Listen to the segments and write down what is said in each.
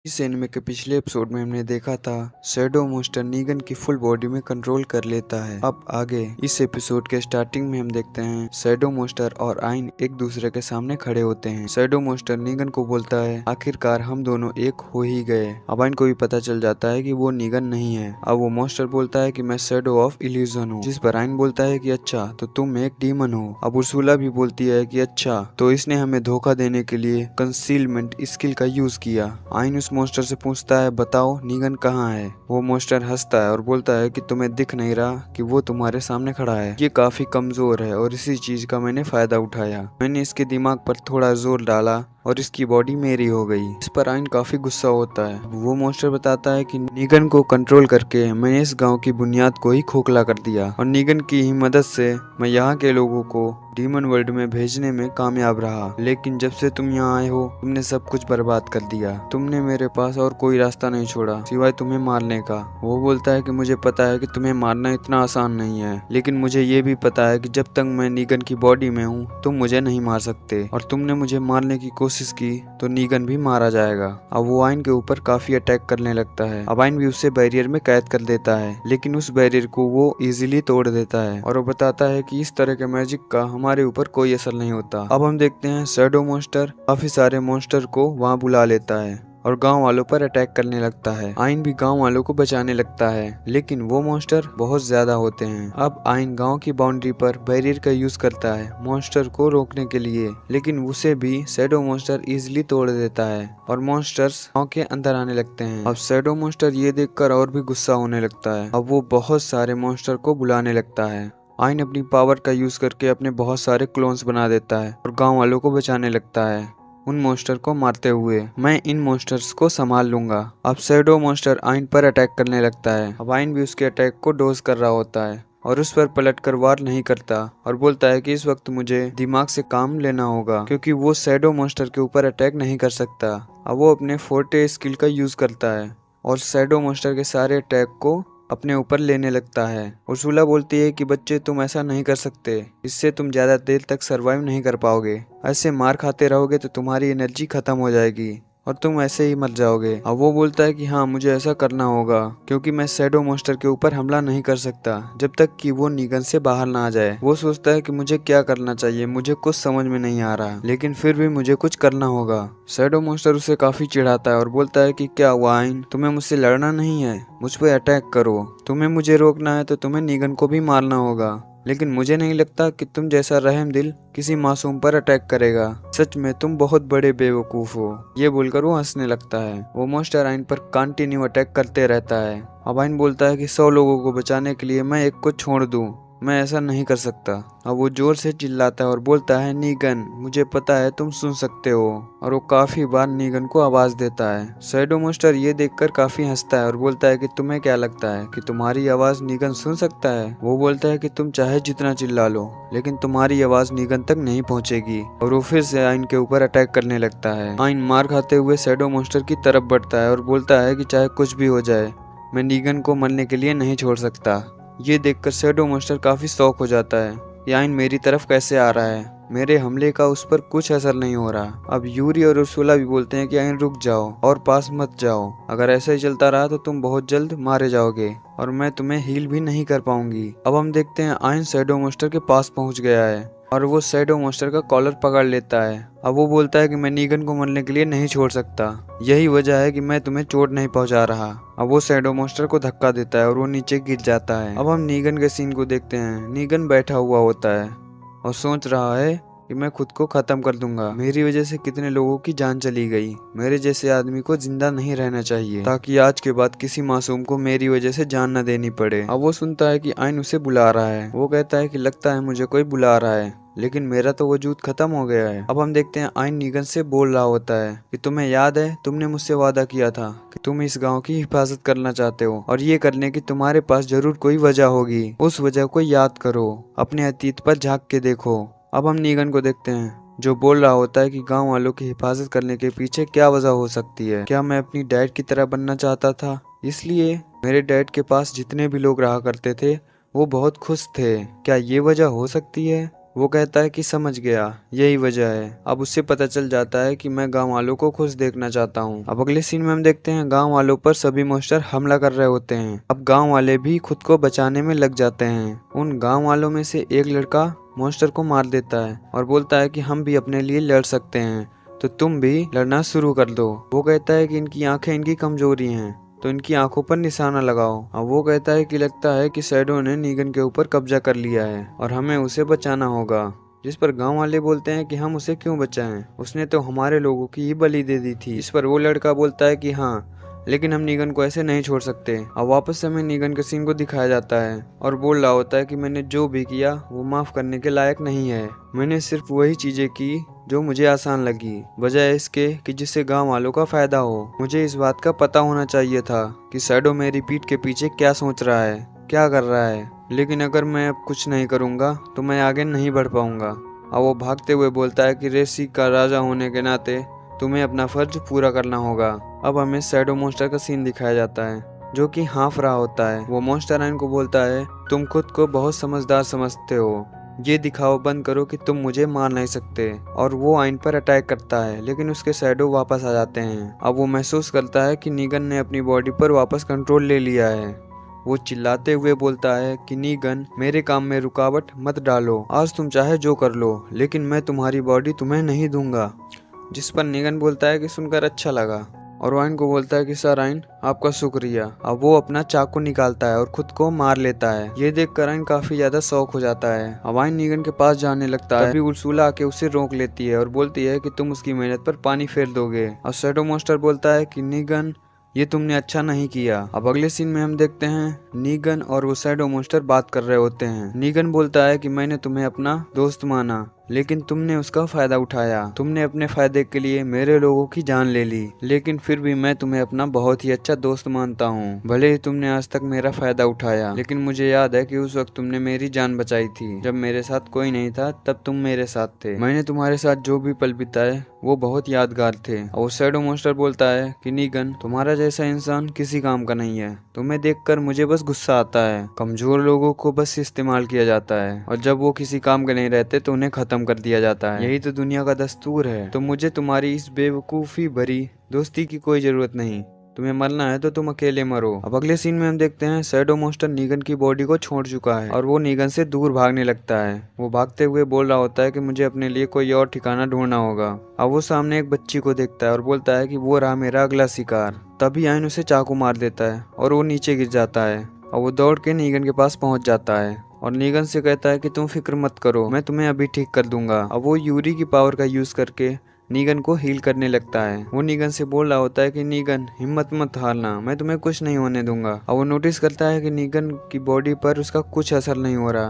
इस एनिमे के पिछले एपिसोड में हमने देखा था शैडो मॉन्स्टर नीगन की फुल बॉडी में कंट्रोल कर लेता है। अब आगे इस एपिसोड के स्टार्टिंग में हम देखते हैं शैडो मॉन्स्टर और आइन एक दूसरे के सामने खड़े होते हैं। शैडो मॉन्स्टर नीगन को बोलता है आखिरकार हम दोनों एक हो ही गए। अब आइन को भी पता चल जाता है कि वो नीगन नहीं है। अब वो मॉन्स्टर बोलता है कि मैं शैडो ऑफ इल्यूजन हूँ, जिस पर आइन बोलता है कि अच्छा तो तुम एक डीमन हो। अब उर्सुला भी बोलती है कि अच्छा तो इसने हमें धोखा देने के लिए कंसीलमेंट स्किल का यूज किया। आइन उस मॉन्स्टर से पूछता है बताओ नीगन कहाँ है। वो मॉन्स्टर हंसता है और बोलता है कि तुम्हें दिख नहीं रहा कि वो तुम्हारे सामने खड़ा है। ये काफी कमजोर है और इसी चीज का मैंने फायदा उठाया। मैंने इसके दिमाग पर थोड़ा जोर डाला और इसकी बॉडी मेरी हो गई। इस पर आइन काफी गुस्सा होता है। वो मॉन्स्टर बताता है कि नीगन को कंट्रोल करके मैंने इस गांव की बुनियाद को ही खोखला कर दिया और नीगन की ही मदद से मैं यहाँ के लोगों को डीमन वर्ल्ड में भेजने में कामयाब रहा। लेकिन जब से तुम यहाँ आए हो तुमने सब कुछ बर्बाद कर दिया। तुमने मेरे पास और कोई रास्ता नहीं छोड़ा सिवाय तुम्हें मारने का। वो बोलता है कि मुझे पता है कि तुम्हें मारना इतना आसान नहीं है, लेकिन मुझे ये भी पता है कि जब तक मैं नीगन की बॉडी में हूँ तुम मुझे नहीं मार सकते, और तुमने मुझे मारने की कोशिश की तो नीगन भी मारा जाएगा। अब वो आइन के ऊपर काफी अटैक करने लगता है। अब आइन भी उसे बैरियर में कैद कर देता है, लेकिन उस बैरियर को वो इजीली तोड़ देता है और वो बताता है कि इस तरह के मैजिक का हमारे ऊपर कोई असर नहीं होता। अब हम देखते हैं शैडो मॉन्स्टर काफी सारे मॉन्स्टर को वहाँ बुला लेता है और गांव वालों पर अटैक करने लगता है। आइन भी गांव वालों को बचाने लगता है, लेकिन वो मॉन्स्टर बहुत ज्यादा होते हैं। अब आइन गांव की बाउंड्री पर बैरियर का यूज करता है मॉन्स्टर को रोकने के लिए, लेकिन उसे भी शैडो मॉन्स्टर इजिली तोड़ देता है और मॉन्स्टर्स गांव के अंदर आने लगते हैं। अब शैडो मॉन्स्टर ये देखकर और भी गुस्सा होने लगता है। अब वो बहुत सारे मॉन्स्टर को बुलाने लगता है। आइन अपनी पावर का यूज करके अपने बहुत सारे क्लोन्स बना देता है और गांव वालों को बचाने लगता है उन मॉन्स्टर को मारते हुए। मैं इन मॉन्स्टर्स को संभाल लूंगा। अब शैडो मॉन्स्टर आइन पर अटैक करने लगता है। अब आइन भी उसके अटैक को डोज कर रहा होता है और उस पर पलटकर वार नहीं करता और बोलता है कि इस वक्त मुझे दिमाग से काम लेना होगा, क्योंकि वो शैडो मॉन्स्टर के ऊपर अटैक नहीं कर सकता। अब वो अपने फोर्टे स्किल का यूज करता है और शैडो मॉन्स्टर के सारे अटैक को अपने ऊपर लेने लगता है। उर्सुला बोलती है कि बच्चे तुम ऐसा नहीं कर सकते, इससे तुम ज्यादा देर तक सरवाइव नहीं कर पाओगे। ऐसे मार खाते रहोगे तो तुम्हारी एनर्जी खत्म हो जाएगी और तुम ऐसे ही मर जाओगे। अब वो बोलता है कि हाँ मुझे ऐसा करना होगा, क्योंकि मैं शैडो मॉन्स्टर के ऊपर हमला नहीं कर सकता जब तक कि वो नीगन से बाहर ना आ जाए। वो सोचता है कि मुझे क्या करना चाहिए, मुझे कुछ समझ में नहीं आ रहा, लेकिन फिर भी मुझे कुछ करना होगा। शैडो मॉन्स्टर उसे काफी चिढ़ाता है और बोलता है कि क्या हुआ आइन, तुम्हें मुझसे लड़ना नहीं है, मुझ पे अटैक करो। तुम्हें मुझे रोकना है तो तुम्हें नीगन को भी मारना होगा, लेकिन मुझे नहीं लगता कि तुम जैसा रहम दिल किसी मासूम पर अटैक करेगा। सच में तुम बहुत बड़े बेवकूफ हो। ये बोलकर वो हंसने लगता है। वो मॉन्स्टर आइन पर कंटिन्यू अटैक करते रहता है। अब आइन बोलता है कि 100 लोगों को बचाने के लिए मैं एक को छोड़ दूं, मैं ऐसा नहीं कर सकता। अब वो जोर से चिल्लाता है और बोलता है नीगन मुझे पता है तुम सुन सकते हो, और वो काफी बार नीगन को आवाज देता है। शैडो मॉन्स्टर ये देखकर काफी हंसता है और बोलता है कि तुम्हें क्या लगता है कि तुम्हारी आवाज नीगन सुन सकता है। वो बोलता है कि तुम चाहे जितना चिल्ला लो, लेकिन तुम्हारी आवाज नीगन तक नहीं पहुंचेगी। और वो फिर से आइन के ऊपर अटैक करने लगता है। आइन मार खाते हुए शैडो मॉन्स्टर की तरफ बढ़ता है और बोलता है कि चाहे कुछ भी हो जाए मैं नीगन को मरने के लिए नहीं छोड़ सकता। ये देखकर शैडो मॉन्स्टर काफी शॉक हो जाता है। ये आइन मेरी तरफ कैसे आ रहा है, मेरे हमले का उस पर कुछ असर नहीं हो रहा। अब यूरी और उर्सुला भी बोलते हैं कि आइन रुक जाओ और पास मत जाओ, अगर ऐसा ही चलता रहा तो तुम बहुत जल्द मारे जाओगे और मैं तुम्हें हील भी नहीं कर पाऊंगी। अब हम देखते हैं आइन शैडो मॉन्स्टर के पास पहुंच गया है और वो शैडो मॉन्स्टर का कॉलर पकड़ लेता है। अब वो बोलता है कि मैं नीगन को मरने के लिए नहीं छोड़ सकता, यही वजह है कि मैं तुम्हें चोट नहीं पहुंचा रहा। अब वो शैडो मॉन्स्टर को धक्का देता है और वो नीचे गिर जाता है। अब हम नीगन के सीन को देखते हैं। नीगन बैठा हुआ होता है और सोच रहा है कि मैं खुद को खत्म कर दूंगा, मेरी वजह से कितने लोगों की जान चली गई, मेरे जैसे आदमी को जिंदा नहीं रहना चाहिए ताकि आज के बाद किसी मासूम को मेरी वजह से जान न देनी पड़े। अब वो सुनता है कि आइन उसे बुला रहा है। वो कहता है कि लगता है मुझे कोई बुला रहा है, लेकिन मेरा तो वजूद खत्म हो गया है। अब हम देखते हैं आइन नीगन से बोल रहा होता है कि तुम्हें याद है तुमने मुझसे वादा किया था कि तुम इस गांव की हिफाजत करना चाहते हो, और ये करने की तुम्हारे पास जरूर कोई वजह होगी। उस वजह को याद करो, अपने अतीत पर झांक के देखो। अब हम नीगन को देखते हैं जो बोल रहा होता है कि गांव वालों की हिफाजत करने के पीछे क्या वजह हो सकती है। क्या मैं अपनी डैड की तरह बनना चाहता था, इसलिए मेरे डैड के पास जितने भी लोग रहा करते थे वो बहुत खुश थे, क्या ये वजह हो सकती है? वो कहता है कि समझ गया, यही वजह है। अब उससे पता चल जाता है कि मैं गांव वालों को खुश देखना चाहता हूँ। अब अगले सीन में हम देखते हैं गांव वालों पर सभी मॉन्स्टर हमला कर रहे होते हैं। अब गांव वाले भी खुद को बचाने में लग जाते हैं। उन गांव वालों में से एक लड़का मॉन्स्टर को मार देता है और बोलता है कि हम भी अपने लिए लड़ सकते हैं, तो तुम भी लड़ना शुरू कर दो। वो कहता है कि इनकी आंखें इनकी कमजोरी हैं, तो इनकी आंखों पर निशाना लगाओ। अब वो कहता है कि लगता है कि शैडो ने नीगन के ऊपर कब्जा कर लिया है और हमें उसे बचाना होगा। जिस पर गांव वाले बोलते हैं कि हम उसे क्यों बचाएं, उसने तो हमारे लोगों की ही बलि दे दी थी। इस पर वो लड़का बोलता है कि हाँ, लेकिन हम नीगन को ऐसे नहीं छोड़ सकते। अब वापस से हमें नीगन के सीन को दिखाया जाता है और बोल रहा होता है कि मैंने जो भी किया वो माफ करने के लायक नहीं है। मैंने सिर्फ वही चीजें की जो मुझे आसान लगी, बजाय इसके कि जिससे गांव वालों का फायदा हो। मुझे इस बात का पता होना चाहिए था कि शैडो मेरी पीठ के पीछे क्या सोच रहा है, क्या कर रहा है, लेकिन अगर मैं अब कुछ नहीं करूंगा तो मैं आगे नहीं बढ़ पाऊंगा। अब वो भागते हुए बोलता है कि रेसी का राजा होने के नाते तुम्हें अपना फर्ज पूरा करना होगा। अब हमें शैडो मॉन्स्टर का सीन दिखाया जाता है जो कि हाँफ रहा होता है। वो मॉन्स्टर आइन को बोलता है, तुम खुद को बहुत समझदार समझते हो, ये दिखाओ बंद करो कि तुम मुझे मार नहीं सकते। और वो आइन पर अटैक करता है, लेकिन उसके शैडो वापस आ जाते हैं। अब वो महसूस करता है कि नीगन ने अपनी बॉडी पर वापस कंट्रोल ले लिया है। वो चिल्लाते हुए बोलता है कि नीगन, मेरे काम में रुकावट मत डालो, आज तुम चाहे जो कर लो, लेकिन मैं तुम्हारी बॉडी तुम्हें नहीं दूंगा। जिस पर नीगन बोलता है कि सुनकर अच्छा लगा, और आइन को बोलता है कि सर आइन, आपका शुक्रिया। अब वो अपना चाकू निकालता है और खुद को मार लेता है। ये देखकर आइन काफी ज्यादा शौक हो जाता है। अब आइन नीगन के पास जाने लगता है, तभी उर्सुला आके उसे रोक लेती है और बोलती है कि तुम उसकी मेहनत पर पानी फेर दोगे। और शैडो मॉन्स्टर बोलता है कि नीगन, ये तुमने अच्छा नहीं किया। अब अगले सीन में हम देखते हैं नीगन और वो शैडो मॉन्स्टर बात कर रहे होते हैं। नीगन बोलता है कि मैंने तुम्हें अपना दोस्त माना, लेकिन तुमने उसका फायदा उठाया। तुमने अपने फायदे के लिए मेरे लोगों की जान ले ली, लेकिन फिर भी मैं तुम्हें अपना बहुत ही अच्छा दोस्त मानता हूँ। भले ही तुमने आज तक मेरा फायदा उठाया, लेकिन मुझे याद है कि उस वक्त तुमने मेरी जान बचाई थी। जब मेरे साथ कोई नहीं था तब तुम मेरे साथ थे। मैंने तुम्हारे साथ जो भी पल बिताए वो बहुत यादगार थे। और शैडो मॉन्स्टर बोलता है कि नीगन, तुम्हारा जैसा इंसान किसी काम का नहीं है। तुम्हें देखकर मुझे बस गुस्सा आता है। कमजोर लोगों को बस इस्तेमाल किया जाता है, और जब वो किसी काम के नहीं रहते तो उन्हें खत्म कर दिया जाता है। यही तो दुनिया का दस्तूर है। तो मुझे तुम्हारी इस बेवकूफी भरी दोस्ती की कोई जरूरत नहीं। तुम्हें मरना है तो तुम अकेले मरो। अब अगले सीन में हम देखते हैं शैडो मॉन्स्टर नीगन की बॉडी को छोड़ चुका है और वो नीगन से दूर भागने लगता है। वो भागते हुए बोल रहा होता है कि मुझे अपने लिए कोई और ठिकाना ढूंढना होगा। अब वो सामने एक बच्ची को देखता है और बोलता है कि वो रहा मेरा अगला शिकार। तभी आइन उसे चाकू मार देता है और वो नीचे गिर जाता है। और वो दौड़ के नीगन के पास पहुंच जाता है और नीगन से कहता है कि तुम फिक्र मत करो, मैं तुम्हें अभी ठीक कर दूंगा। अब वो यूरी की पावर का यूज करके नीगन को हील करने लगता है। वो नीगन से बोल रहा होता है कि नीगन, हिम्मत मत हारना, मैं तुम्हें कुछ नहीं होने दूंगा। अब वो नोटिस करता है कि नीगन की बॉडी पर उसका कुछ असर नहीं हो रहा।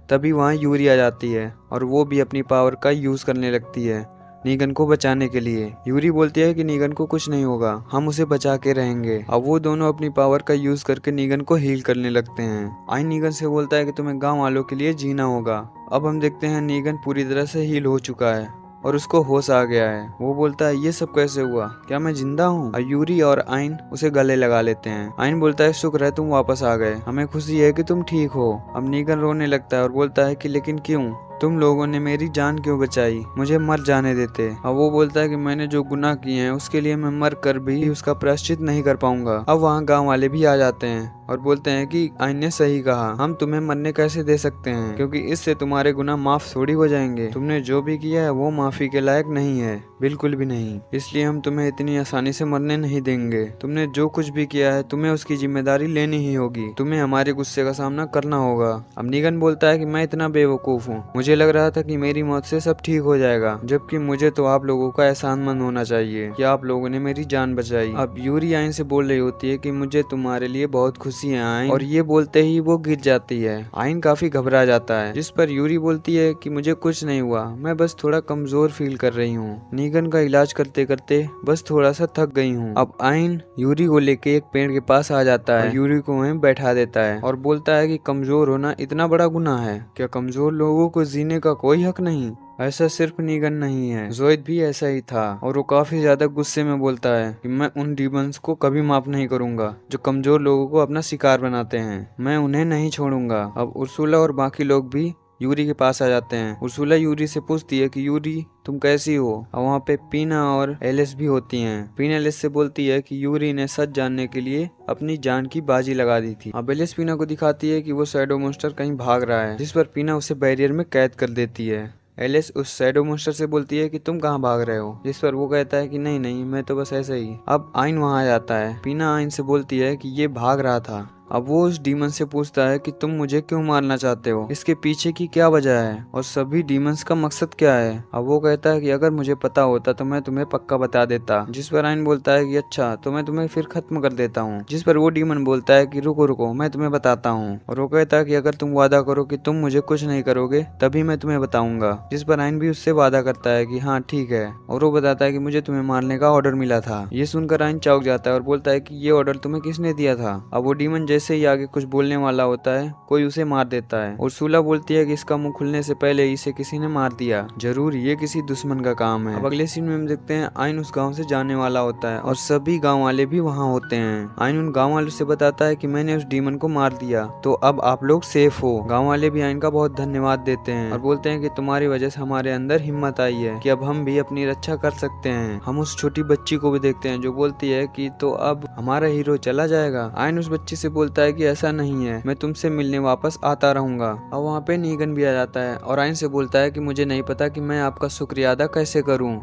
तभी वहाँ यूरी आ जाती है और वो भी अपनी पावर का यूज करने लगती है नीगन को बचाने के लिए। यूरी बोलती है कि नीगन को कुछ नहीं होगा, हम उसे बचा के रहेंगे। अब वो दोनों अपनी पावर का यूज करके नीगन को हील करने लगते हैं। आइन नीगन से बोलता है कि तुम्हें गांव वालों के लिए जीना होगा। अब हम देखते हैं नीगन पूरी तरह से हील हो चुका है और उसको होश आ गया है। वो बोलता है, ये सब कैसे हुआ, क्या मैं जिंदा हूँ? यूरी और आइन उसे गले लगा लेते हैं। आइन बोलता है, शुक्र है तुम वापस आ गए, हमें खुशी है कि तुम ठीक हो। अब नीगन रोने लगता है और बोलता है कि लेकिन क्यों, तुम लोगों ने मेरी जान क्यों बचाई, मुझे मर जाने देते। अब वो बोलता है कि मैंने जो गुनाह किए हैं उसके लिए मैं मर कर भी उसका प्रायश्चित नहीं कर पाऊंगा। अब वहाँ गांव वाले भी आ जाते हैं और बोलते हैं कि आइन ने सही कहा, हम तुम्हें मरने कैसे दे सकते हैं, क्योंकि इससे तुम्हारे गुनाह माफ थोड़ी हो जाएंगे। तुमने जो भी किया है वो माफी के लायक नहीं है, बिल्कुल भी नहीं। इसलिए हम तुम्हें इतनी आसानी से मरने नहीं देंगे। तुमने जो कुछ भी किया है तुम्हें उसकी जिम्मेदारी लेनी ही होगी, तुम्हें हमारे गुस्से का सामना करना होगा। अब नीगन बोलता है कि मैं इतना बेवकूफ हूँ, मुझे लग रहा था कि मेरी मौत से सब ठीक हो जाएगा, जबकि मुझे तो आप लोगों का एहसानमंद होना चाहिए कि आप लोगों ने मेरी जान बचाई। अब यूरी आइन से बोल रही होती है कि मुझे तुम्हारे लिए बहुत खुशी है आइन, और ये बोलते ही वो गिर जाती है। आइन काफी घबरा जाता है, जिस पर यूरी बोलती है कि मुझे कुछ नहीं हुआ, मैं बस थोड़ा कमजोर फील कर रही हूँ, नीगन का इलाज करते करते बस थोड़ा सा थक गई हूँ। अब आइन यूरी को लेके एक पेड़ के पास आ जाता है, यूरी को वहीं बैठा देता है और बोलता है कि कमजोर होना इतना बड़ा गुनाह है क्या, कमजोर लोगों को जीने का कोई हक नहीं? ऐसा सिर्फ नीगन नहीं है, जोइद भी ऐसा ही था। और वो काफी ज्यादा गुस्से में बोलता है कि मैं उन डीमंस को कभी माफ नहीं करूंगा जो कमजोर लोगों को अपना शिकार बनाते हैं, मैं उन्हें नहीं छोड़ूंगा। अब उर्सुला और बाकी लोग भी यूरी के पास आ जाते हैं। उर्सुला यूरी से पूछती है कि यूरी तुम कैसी हो। और वहाँ पे पीना और एलिस भी होती हैं। पीना एलिस से बोलती है कि यूरी ने सच जानने के लिए अपनी जान की बाजी लगा दी थी। अब एलिस पीना को दिखाती है कि वो शैडो मॉन्स्टर कहीं भाग रहा है, जिस पर पीना उसे बैरियर में कैद कर देती है। एलिस उस शैडो मॉन्स्टर से बोलती है कि तुम कहाँ भाग रहे हो, जिस पर वो कहता है कि नहीं नहीं, मैं तो बस ऐसे ही। अब आइन वहाँ आ जाता है। पीना आइन से बोलती है कि ये भाग रहा था। अब वो उस डीमन से पूछता है कि तुम मुझे क्यों मारना चाहते हो, इसके पीछे की क्या वजह है और सभी डीमंस का मकसद क्या है। अब वो कहता है कि अगर मुझे पता होता तो मैं तुम्हें पक्का बता देता। जिस पर आइन बोलता है कि अच्छा, तो मैं तुम्हें फिर खत्म कर देता हूँ। जिस पर वो डीमन बोलता है कि रुको रुको, मैं तुम्हें बताता हूँ। और वो कहता है कि अगर तुम वादा करो कि तुम मुझे कुछ नहीं करोगे तभी मैं तुम्हें बताऊंगा। जिस पर आइन भी उससे वादा करता है कि हाँ ठीक है। और वो बताता है कि मुझे तुम्हें मारने का ऑर्डर मिला था। ये सुनकर आइन चौंक जाता है और बोलता है कि ये ऑर्डर तुम्हें किसने दिया था। अब वो डीमन जैसे ही आगे कुछ बोलने वाला होता है, कोई उसे मार देता है। और सूला बोलती है कि इसका मुंह खुलने से पहले इसे किसी ने मार दिया, जरूर ये किसी दुश्मन का काम है। अब अगले सीन में हम देखते हैं आइन उस गांव से जाने वाला होता है और सभी गांव वाले भी वहां होते हैं। आइन उन गांव वालों से बताता है कि मैंने उस डीमन को मार दिया, तो अब आप लोग सेफ हो। गांव वाले भी आइन का बहुत धन्यवाद देते हैं और बोलते हैं कि तुम्हारी वजह से हमारे अंदर हिम्मत आई है कि अब हम भी अपनी रक्षा कर सकते हैं। हम उस छोटी बच्ची को भी देखते हैं जो बोलती है कि तो अब हमारा हीरो चला जाएगा। आइन उस बच्ची से बोलता है कि ऐसा नहीं है, मैं तुमसे मिलने वापस आता रहूंगा। अब वहाँ पे नीगन भी आ जाता है और आइन से बोलता है कि मुझे नहीं पता कि मैं आपका शुक्रिया अदा कैसे करूं।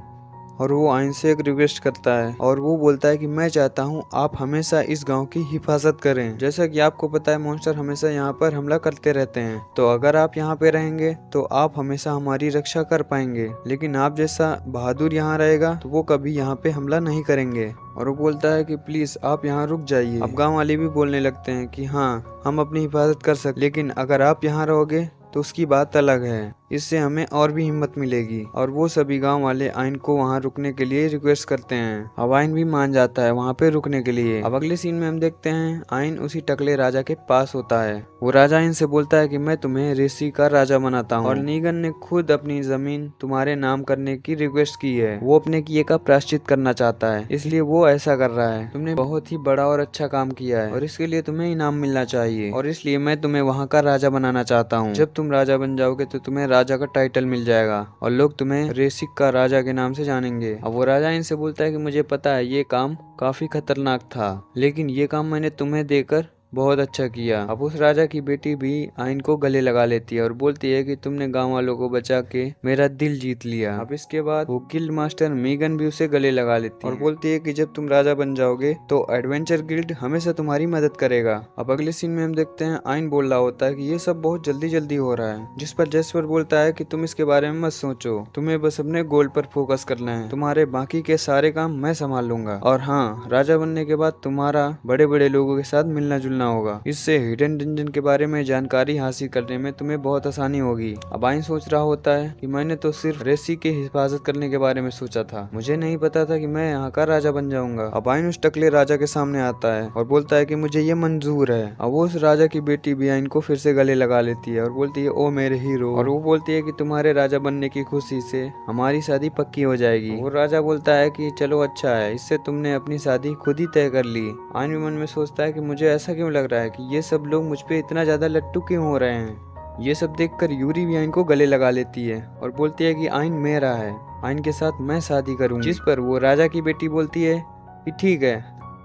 और वो आइन से एक रिक्वेस्ट करता है और वो बोलता है कि मैं चाहता हूँ आप हमेशा इस गांव की हिफाजत करें। जैसा कि आपको पता है मॉन्स्टर हमेशा यहाँ पर हमला करते रहते हैं, तो अगर आप यहाँ पे रहेंगे तो आप हमेशा हमारी रक्षा कर पाएंगे। लेकिन आप जैसा बहादुर यहाँ रहेगा तो वो कभी यहाँ पे हमला नहीं करेंगे। और वो बोलता है कि प्लीज आप यहाँ रुक जाइए। अब गाँव वाले भी बोलने लगते हैं कि हाँ हम अपनी हिफाजत कर सकते, लेकिन अगर आप यहाँ रहोगे तो उसकी बात अलग है, इससे हमें और भी हिम्मत मिलेगी। और वो सभी गांव वाले आइन को वहां रुकने के लिए रिक्वेस्ट करते हैं। अब आइन भी मान जाता है वहां पे रुकने के लिए। अब अगले सीन में हम देखते हैं आइन उसी टकले राजा के पास होता है। वो राजा आइन से बोलता है कि मैं तुम्हें रेसी का राजा बनाता हूँ और नीगन ने खुद अपनी जमीन तुम्हारे नाम करने की रिक्वेस्ट की है। वो अपने किए का प्रायश्चित करना चाहता है, इसलिए वो ऐसा कर रहा है। तुमने बहुत ही बड़ा और अच्छा काम किया है और इसके लिए तुम्हें इनाम मिलना चाहिए, और इसलिए मैं तुम्हें वहाँ का राजा बनाना चाहता हूँ। जब तुम राजा बन जाओगे तो तुम्हें राजा का टाइटल मिल जाएगा और लोग तुम्हें रेसिक का राजा के नाम से जानेंगे। अब वो राजा इनसे बोलता है कि मुझे पता है ये काम काफी खतरनाक था, लेकिन ये काम मैंने तुम्हें देकर बहुत अच्छा किया। अब उस राजा की बेटी भी आइन को गले लगा लेती है और बोलती है कि तुमने गांव वालों को बचा के मेरा दिल जीत लिया। अब इसके बाद वो गिल्ड मास्टर मीगन भी उसे गले लगा लेती है और बोलती है कि जब तुम राजा बन जाओगे तो एडवेंचर गिल्ड हमेशा तुम्हारी मदद करेगा। अब अगले सीन में हम देखते हैं आइन बोल रहा होता है कि ये सब बहुत जल्दी जल्दी हो रहा है, जिस पर जेस्पर बोलता है कि तुम इसके बारे में मत सोचो, तुम्हें बस अपने गोल पर फोकस करना है, तुम्हारे बाकी के सारे काम मैं संभाल लूंगा। और हाँ, राजा बनने के बाद तुम्हारा बड़े बड़े लोगों के साथ मिलना जुलना होगा, इससे हिडन डंजन के बारे में जानकारी हासिल करने में तुम्हें बहुत आसानी होगी। अब आइन सोच रहा होता है कि मैंने तो सिर्फ रेसी की हिफाजत करने के बारे में सोचा था, मुझे नहीं पता था कि मैं यहाँ का राजा बन जाऊंगा। अब आइन उस टकले राजा के सामने आता है और बोलता है कि मुझे ये मंजूर है। अब वो उस राजा की बेटी भी आइन को फिर से गले लगा लेती है और बोलती है ओ मेरे हीरो, और वो बोलती है कि तुम्हारे राजा बनने की खुशी से हमारी शादी पक्की हो जाएगी। वो राजा बोलता है कि चलो अच्छा है, इससे तुमने अपनी शादी खुद ही तय कर ली। आइन भी मन में सोचता है कि मुझे ऐसा क्यों लग रहा है कि ये सब लोग मुझ पे इतना ज्यादा लट्टू क्यों हो रहे हैं। ये सब देखकर यूरी भी आइन को गले लगा लेती है और बोलती है कि आइन मेरा है, आइन के साथ मैं शादी करूंगी। जिस पर वो राजा की बेटी बोलती है कि ठीक है,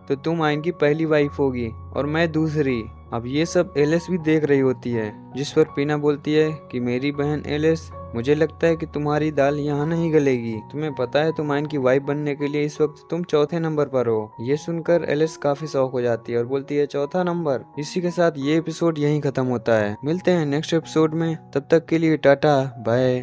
तो तुम आइन की पहली वाइफ होगी और मैं दूसरी। अब ये सब एलिस भी देख रही होती है, जिस पर पीना बोलती है कि मेरी बहन एलिस, मुझे लगता है कि तुम्हारी दाल यहाँ नहीं गलेगी। तुम्हें पता है तुम आइन की वाइफ बनने के लिए इस वक्त तुम चौथे नंबर पर हो। ये सुनकर एलिस काफी शौक हो जाती है और बोलती है चौथा नंबर। इसी के साथ ये एपिसोड यहीं खत्म होता है। मिलते हैं नेक्स्ट एपिसोड में, तब तक के लिए टाटा बाय।